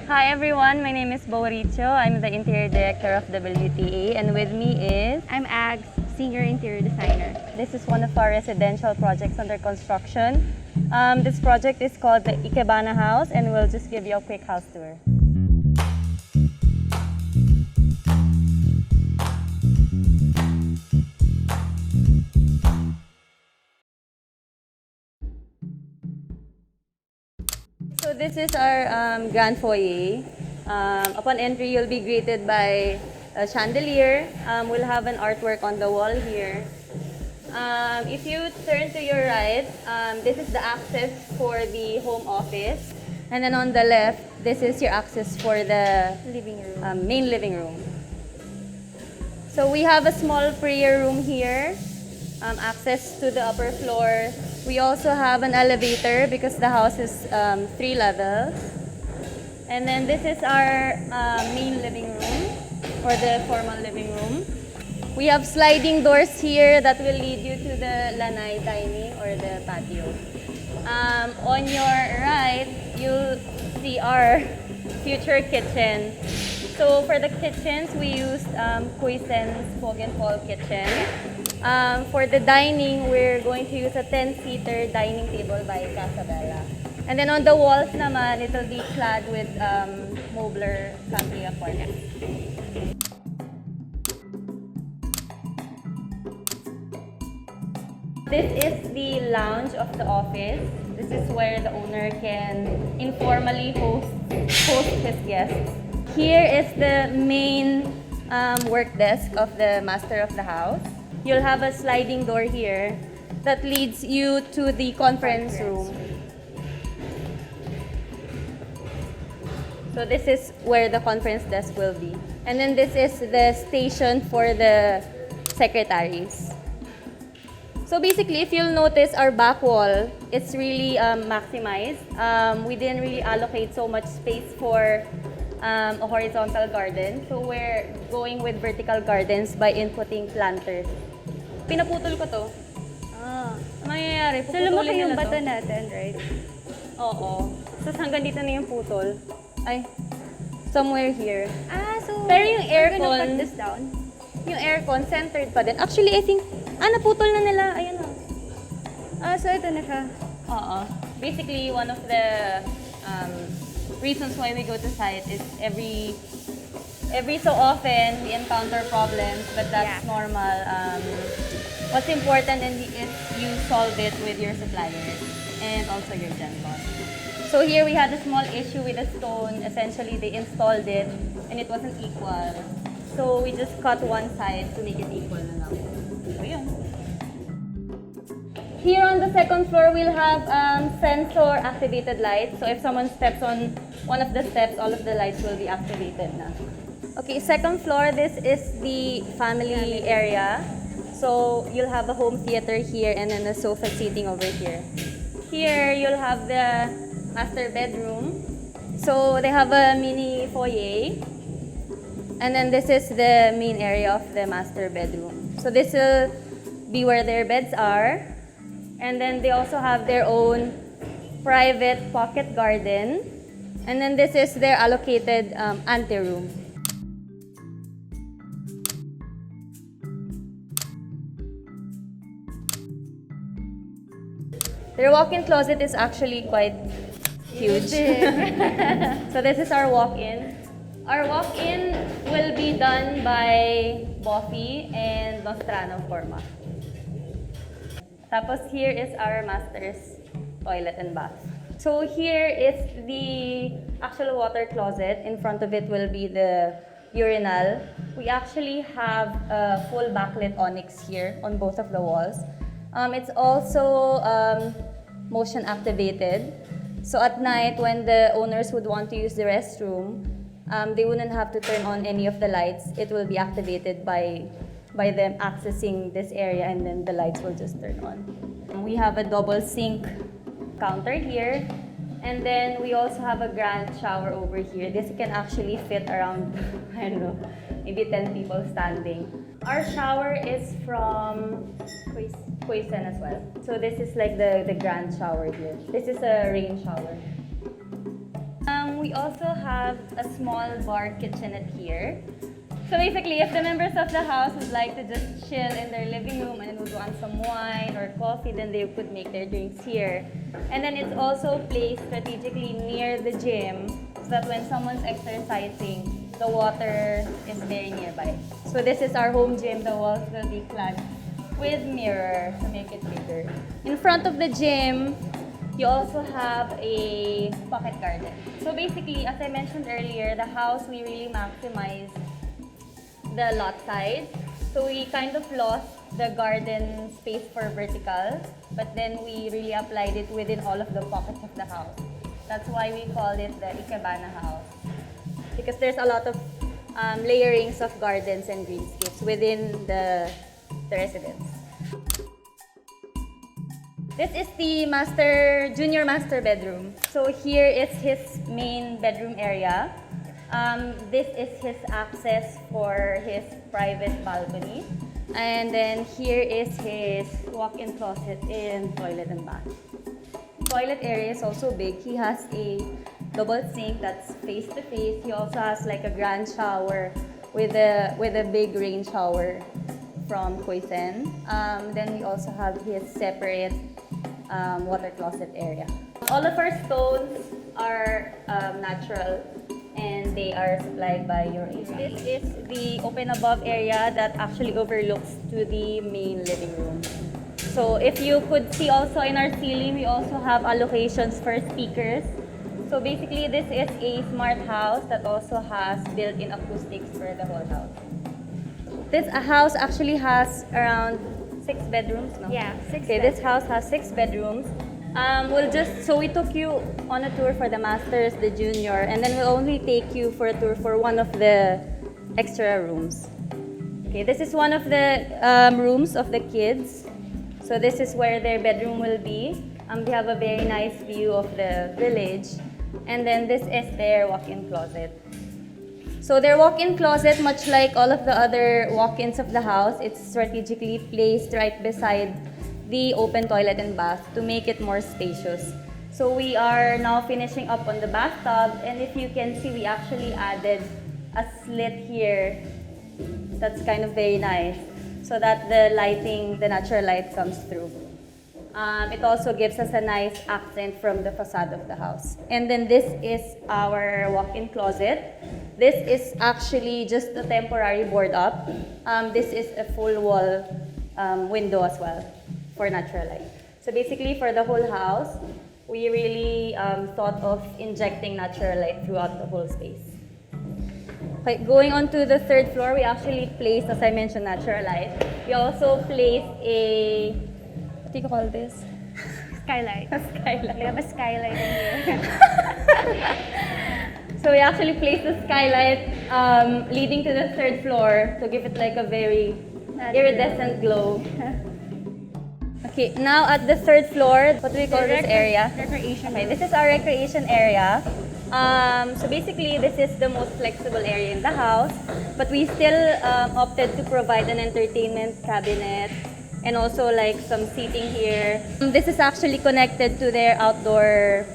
Hi everyone, my name is Boe. I'm the Interior Director of WTA, and with me is... I'm Ags, Senior Interior Designer. This is one of our residential projects under construction. This project is called the Ikebana House, and we'll just give you a quick house tour. So this is our grand foyer. Upon entry, you'll be greeted by a chandelier. We'll have an artwork on the wall here. If you turn to your right, this is the access for the home office. And then on the left, this is your access for the Living room. main living room. So we have a small prayer room here, access to the upper floor. We also have an elevator because the house is 3 levels. And then this is our main living room, or the formal living room. We have sliding doors here that will lead you to the lanai dining or the patio. On your right, you'll see our future kitchen. So for the kitchens, we used Kuisen's Fog and Fall kitchen. For the dining, we're going to use a 10-seater dining table by Casabella. And then on the walls naman, it'll be clad with Mobler family cornice. This is the lounge of the office. This is where the owner can informally host his guests. Here is the main work desk of the master of the house. You'll have a sliding door here that leads you to the conference room. So this is where the conference desk will be. And then this is the station for the secretaries. So basically, if you'll notice our back wall, it's really maximized. We didn't really allocate so much space for a horizontal garden. So we're going with vertical gardens by inputting planters. Pinaputol ko to. Ano nangyayari? So Puputulin lumaki yung nila to. bato natin, right? Oo. So hanggang dito na yung putol. Ay, somewhere here. So Pero yung we're gonna aircon- cut this down. Yung aircon, centered pa din. Actually, I think, naputol na nila. Ayan o. So ito na siya. Oo. Basically, one of the reasons why we go to site is every so often we encounter problems, but that's normal. What's important is you solve it with your suppliers and also your GenCon. So here we had a small issue with the stone. Essentially, they installed it and it wasn't equal. So we just cut one side to make it equal na lang. So yun. Here on the second floor, we'll have sensor-activated lights. So if someone steps on one of the steps, all of the lights will be activated na. Okay, second floor, this is the family area. So you'll have a home theater here and then a sofa seating over here. Here, you'll have the master bedroom. So they have a mini foyer. And then this is the main area of the master bedroom. So this will be where their beds are. And then they also have their own private pocket garden. And then this is their allocated anteroom. Their walk-in closet is actually quite huge. So this is our walk-in. Our walk-in will be done by Boffy and Nostrano Forma. Tapos here is our master's toilet and bath. So here is the actual water closet. In front of it will be the urinal. We actually have a full backlit onyx here on both of the walls. It's also motion activated. So at night, when the owners would want to use the restroom, they wouldn't have to turn on any of the lights. It will be activated by them accessing this area, and then the lights will just turn on. We have a double sink counter here, and then we also have a grand shower over here. This can actually fit around, I don't know, maybe 10 people standing. Our shower is from Kuisen as well. So this is like the grand shower here. This is a rain shower. We also have a small bar kitchenette here. So basically, if the members of the house would like to just chill in their living room and would want some wine or coffee, then they could make their drinks here. And then it's also placed strategically near the gym so that when someone's exercising, the water is very nearby. So this is our home gym. The walls will be clad with mirror to make it bigger. In front of the gym, you also have a pocket garden. So basically, as I mentioned earlier, the house, we really maximize the lot size. So we kind of lost the garden space for vertical, but then we really applied it within all of the pockets of the house. That's why we call it the Ikebana House. Because there's a lot of layerings of gardens and greenscapes within the residence. This is the junior master bedroom. So here is his main bedroom area. This is his access for his private balcony. And then here is his walk-in closet and toilet and bath. Toilet area is also big. He has a double sink that's face-to-face. He also has like a grand shower with a big rain shower from Khoisan. Then we also have his separate water closet area. All of our stones are natural and they are supplied by Eurasia. This is the open above area that actually overlooks to the main living room. So if you could see also in our ceiling, we also have allocations for speakers. So basically this is a smart house that also has built-in acoustics for the whole house. This house actually has around 6 bedrooms, no? Yeah, 6 Okay, bedrooms. this house has 6 bedrooms. So we took you on a tour for the masters, the junior, and then we'll only take you for a tour for one of the extra rooms. Okay, this is one of the rooms of the kids. So this is where their bedroom will be. They have a very nice view of the village. And then this is their walk-in closet. So their walk-in closet, much like all of the other walk-ins of the house, it's strategically placed right beside the open toilet and bath to make it more spacious. So we are now finishing up on the bathtub, and if you can see, we actually added a slit here that's kind of very nice so that the lighting, the natural light comes through. It also gives us a nice accent from the facade of the house. And then this is our walk-in closet. This is actually just a temporary board up. This is a full wall window as well for natural light. So basically for the whole house, we really thought of injecting natural light throughout the whole space. Okay, going on to the 3rd floor, we actually placed, as I mentioned, natural light. We also placed a, what do you call this? Skylight. A skylight. We have a skylight in here. So we actually placed the skylight leading to the 3rd floor to give it like a very iridescent glow. Okay, now at the 3rd floor, what do we call this area? Recreation. Okay, this is our recreation area. So basically, this is the most flexible area in the house, but we still opted to provide an entertainment cabinet and also like some seating here. This is actually connected to their outdoor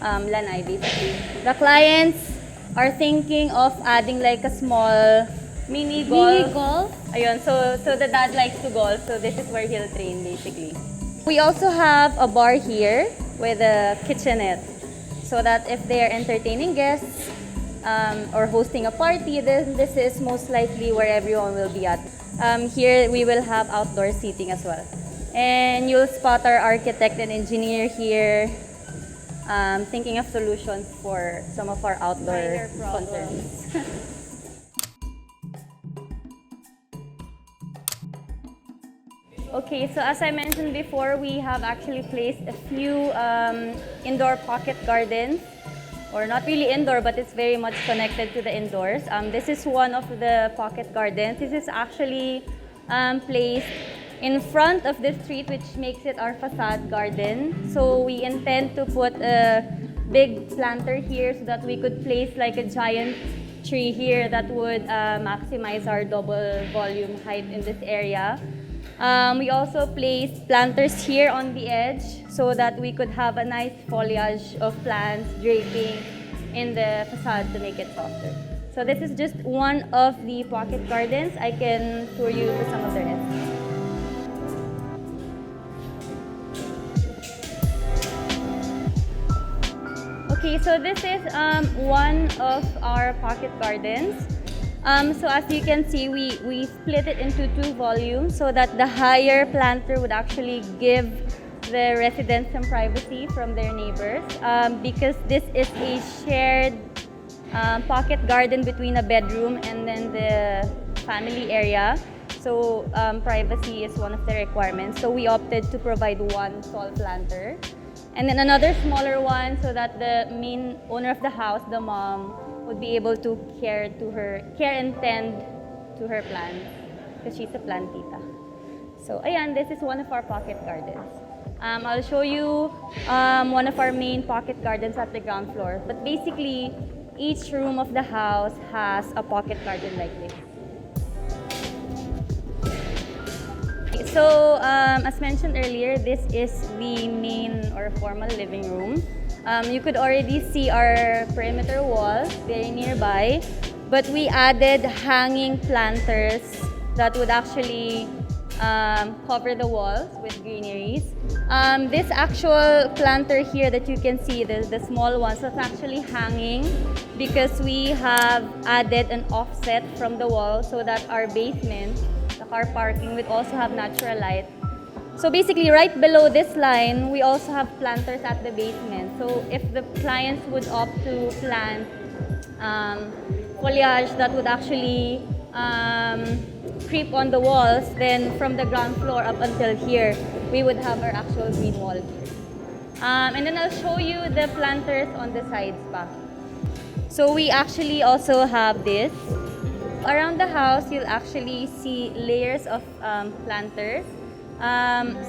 lanai, basically. The clients are thinking of adding like a small mini golf. Mini golf? Ayun, so the dad likes to golf, so this is where he'll train basically. We also have a bar here with a kitchenette, so that if they are entertaining guests or hosting a party, then this is most likely where everyone will be at. Here we will have outdoor seating as well. And you'll spot our architect and engineer here thinking of solutions for some of our outdoor concerns. Okay, so as I mentioned before, we have actually placed a few indoor pocket gardens, or not really indoor, but it's very much connected to the indoors. This is one of the pocket gardens. This is actually placed in front of the street, which makes it our facade garden. So we intend to put a big planter here so that we could place like a giant tree here that would maximize our double volume height in this area. We also placed planters here on the edge so that we could have a nice foliage of plants draping in the facade to make it softer. So this is just one of the pocket gardens. I can tour you to some of the rest. Okay, so this is one of our pocket gardens. So as you can see, we split it into 2 volumes so that the higher planter would actually give the residents some privacy from their neighbors, because this is a shared pocket garden between a bedroom and then the family area. So privacy is one of the requirements. So we opted to provide one tall planter and then another smaller one so that the main owner of the house, the mom, would be able to care and tend to her plants because she's a plantita. So ayan, this is one of our pocket gardens. I'll show you one of our main pocket gardens at the ground floor. But basically, each room of the house has a pocket garden like this. So, as mentioned earlier, this is the main or formal living room. You could already see our perimeter walls very nearby, but we added hanging planters that would actually cover the walls with greeneries. This actual planter here that you can see, the small ones, that's actually hanging because we have added an offset from the wall so that our basement, the car parking, would also have natural light. So basically, right below this line, we also have planters at the basement. So if the clients would opt to plant foliage that would actually creep on the walls, then from the ground floor up until here, we would have our actual green wall here. And then I'll show you the planters on the sides pa. So we actually also have this. Around the house, you'll actually see layers of planters.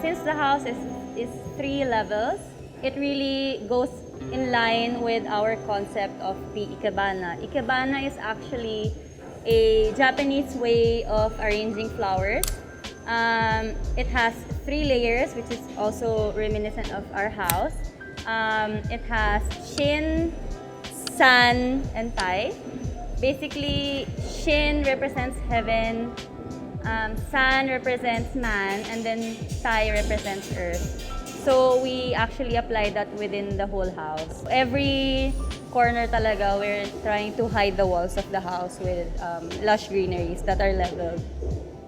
Since the house is 3 levels, it really goes in line with our concept of the Ikebana. Ikebana is actually a Japanese way of arranging flowers. It has 3 layers, which is also reminiscent of our house. It has Shin, San, and Tai. Basically, Shin represents heaven, San represents man, and then Tai represents earth. So we actually apply that within the whole house. Every corner talaga, we're trying to hide the walls of the house with lush greeneries that are leveled,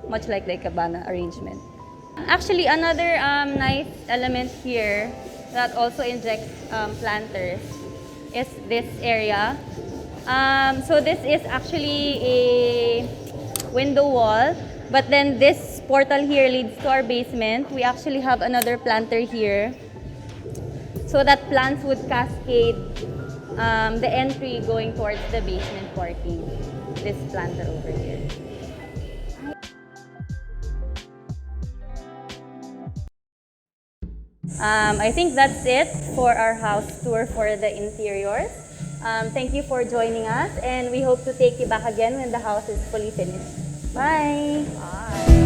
much like the Ikebana arrangement. Actually, another nice element here that also injects planters is this area. So this is actually a window wall, but then this portal here leads to our basement. We actually have another planter here so that plants would cascade the entry going towards the basement parking. This planter over here. I think that's it for our house tour for the interiors. Thank you for joining us, and we hope to take you back again when the house is fully finished. Bye! Bye.